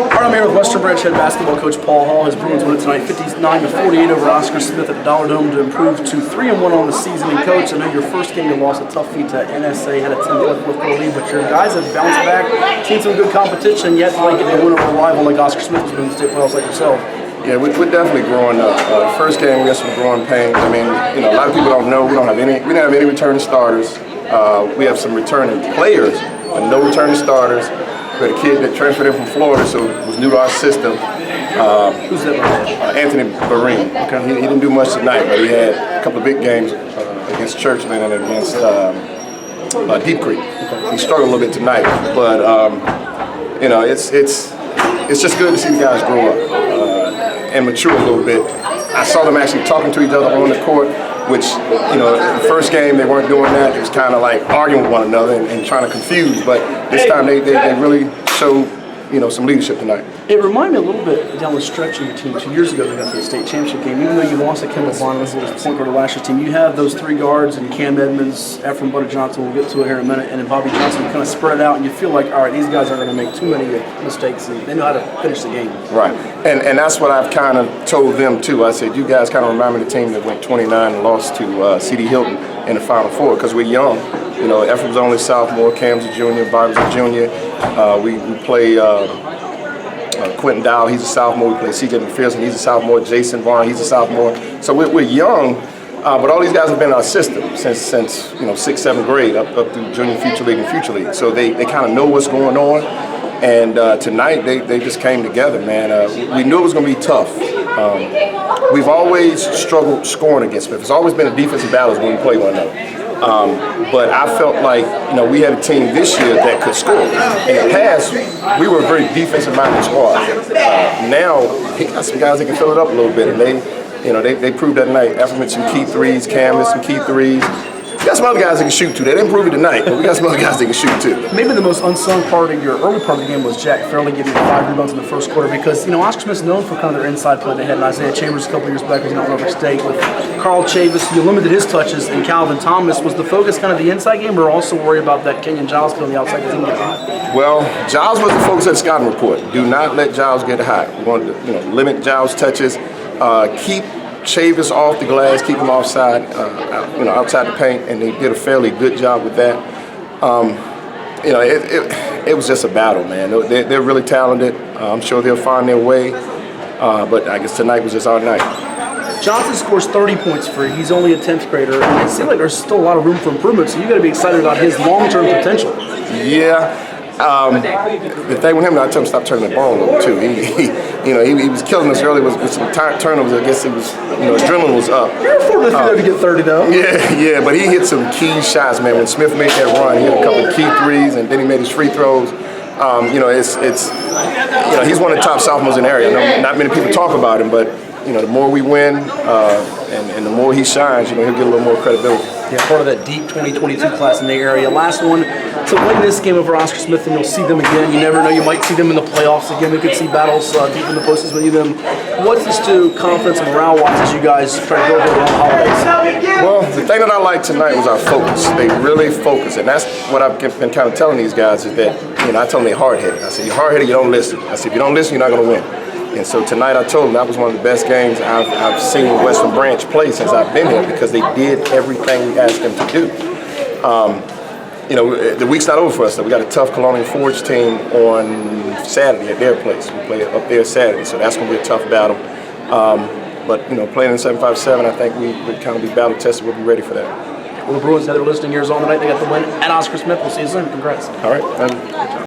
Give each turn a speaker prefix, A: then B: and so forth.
A: All right, I'm here with Western Branch head basketball coach Paul Hall. His Bruins win it tonight, 59-48 over Oscar Smith at the Dollar Dome to improve to 3-1 on the season. And coach, I know your first game you lost a tough feat to NSA, had a 10-point fourth-quarter lead, but your guys have bounced back, seen some good competition, yet like they win over a rival like Oscar Smith who's been in the state playoffs like yourself.
B: Yeah, we're definitely growing up. First game, we got some growing pains. I mean, a lot of people don't know we don't have any returning starters. We have some returning players, but no returning starters. We had a kid that transferred in from Florida, so it was new to our system.
A: Who's that?
B: Anthony Barine. Okay. He didn't do much tonight, but he had a couple of big games against Churchland and against Deep Creek. Okay. He struggled a little bit tonight, but it's just good to see the guys grow up and mature a little bit. I saw them actually talking to each other on the court, which, the first game they weren't doing that. It was kind of like arguing with one another and trying to confuse. But this time they really showed, some leadership tonight.
A: It reminded me a little bit down the stretch of your team 2 years ago. They got to the state championship game. Even though you lost to Kendall Bond, was the point guard of last year's team, you have those three guards and Cam Edmonds, Ephraim Butter Johnson. We'll get to it here in a minute, and then Bobby Johnson. You kind of spread it out, and you feel like, all right, these guys aren't going to make too many mistakes, and they know how to finish the game. Right,
B: and that's what I've kind of told them too. I said, you guys kind of remind me of the team that went 29 and lost to C.D. Hilton in the Final Four because we're young. Ephraim's only sophomore, Cam's a junior, Bobby's a junior. We play Quentin Dow, he's a sophomore. We play C.J. McPherson, he's a sophomore. Jason Vaughn, he's a sophomore. So we're young, but all these guys have been in our system since 6th, 7th grade, up through junior, future league, and future league. So they kind of know what's going on. And tonight they just came together, man. We knew it was going to be tough. We've always struggled scoring against Smith. It's always been a defensive battle when we play one another. But I felt like, we had a team this year that could score. In the past, we were a very defensive-minded squad. Now, he got some guys that can fill it up a little bit, and they proved that tonight. Ephraim hit some key threes, Cam hit some key threes. We got some other guys that can shoot too. They didn't prove it tonight, but we got some other guys that can shoot too.
A: Maybe the most unsung part of your early part of the game was Jack Fairley giving you 5 rebounds in the first quarter because, Oscar Smith's known for kind of their inside play. They had Isaiah Chambers a couple years back who's not Norfolk State. With Carl Chavis, you limited his touches, and Calvin Thomas. Was the focus kind of the inside game, or also worry about that Kenyon Giles on the outside because he can get hot?
B: Well, Giles was the focus of the scouting report. Do not let Giles get hot. We want to, limit Giles' touches, keep Chavis off the glass, keep him outside, outside the paint, and they did a fairly good job with that. It was just a battle, man. They're really talented. I'm sure they'll find their way, but I guess tonight was just our night.
A: Johnson scores 30 points for you. He's only a 10th grader, and it seems like there's still a lot of room for improvement, so you got to be excited about his long-term potential.
B: Yeah. The thing with him, I told him to stop turning the ball over too. He was killing us early with some turnovers. I guess it was, adrenaline was up.
A: You're fortunate to get 30 though.
B: Yeah, but he hit some key shots, man. When Smith made that run, he hit a couple of key threes, and then he made his free throws. He's one of the top sophomores in the area. I know not many people talk about him, but the more we win and the more he shines, he'll get a little more credibility.
A: Yeah, part of that deep 2022 class in the area. Last one, to win this game over Oscar Smith, and you'll see them again. You never know, you might see them in the playoffs again. We could see battles deep in the postseason with them. What does this do confidence and morale-wise as you guys try to go over the holidays?
B: Well, the thing that I liked tonight was our focus. They really focus, and that's what I've been kind of telling these guys is that, I tell them they're hard-headed. I said, you're hard-headed, you don't listen. I said, if you don't listen, you're not going to win. And so tonight I told them that was one of the best games I've seen Western Branch play since I've been here because they did everything we asked them to do. The week's not over for us though. We got a tough Colonial Forge team on Saturday at their place. We play up there Saturday, so that's going to be a tough battle. But playing in 757, I think we would kind of be battle tested. We'll be ready for that.
A: Well, the Bruins had their listening ears on tonight. They got the win at Oscar Smith. We'll see you soon. Congrats.
B: All right.